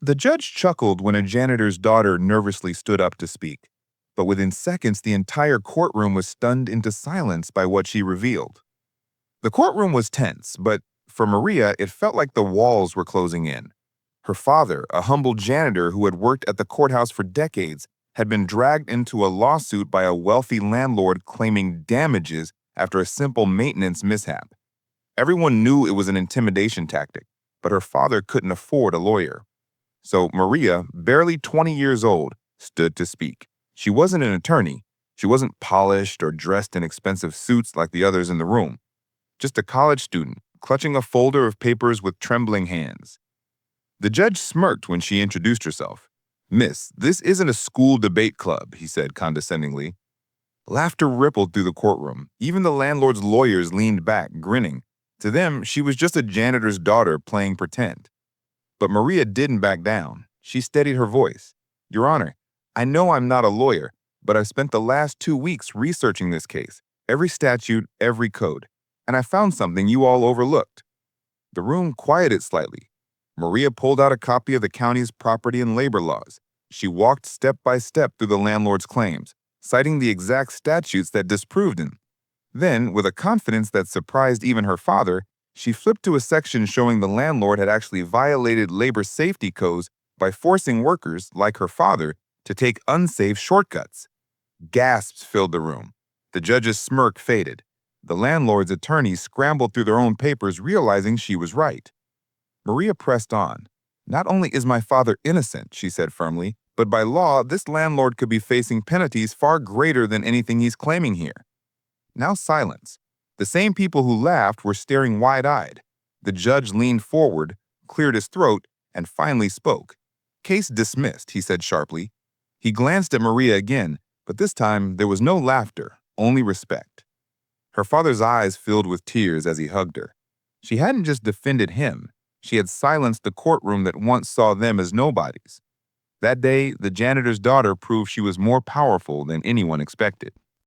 The judge chuckled when a janitor's daughter nervously stood up to speak, but within seconds the entire courtroom was stunned into silence by what she revealed. The courtroom was tense, but for Maria, it felt like the walls were closing in. Her father, a humble janitor who had worked at the courthouse for decades, had been dragged into a lawsuit by a wealthy landlord claiming damages after a simple maintenance mishap. Everyone knew it was an intimidation tactic, but her father couldn't afford a lawyer. So Maria, barely 20 years old, stood to speak. She wasn't an attorney. She wasn't polished or dressed in expensive suits like the others in the room. Just a college student, clutching a folder of papers with trembling hands. The judge smirked when she introduced herself. "Miss, this isn't a school debate club," he said condescendingly. Laughter rippled through the courtroom. Even the landlord's lawyers leaned back, grinning. To them, she was just a janitor's daughter playing pretend. But Maria didn't back down. She steadied her voice. "Your Honor, I know I'm not a lawyer, but I've spent the last 2 weeks researching this case, every statute, every code, and I found something you all overlooked." The room quieted slightly. Maria pulled out a copy of the county's property and labor laws. She walked step by step through the landlord's claims, citing the exact statutes that disproved them. Then, with a confidence that surprised even her father, she flipped to a section showing the landlord had actually violated labor safety codes by forcing workers, like her father, to take unsafe shortcuts. Gasps filled the room. The judge's smirk faded. The landlord's attorneys scrambled through their own papers, realizing she was right. Maria pressed on. "Not only is my father innocent," she said firmly, "but by law, this landlord could be facing penalties far greater than anything he's claiming here." Now silence. The same people who laughed were staring wide-eyed. The judge leaned forward, cleared his throat, and finally spoke. "Case dismissed," he said sharply. He glanced at Maria again, but this time there was no laughter, only respect. Her father's eyes filled with tears as he hugged her. She hadn't just defended him. She had silenced the courtroom that once saw them as nobodies. That day, the janitor's daughter proved she was more powerful than anyone expected.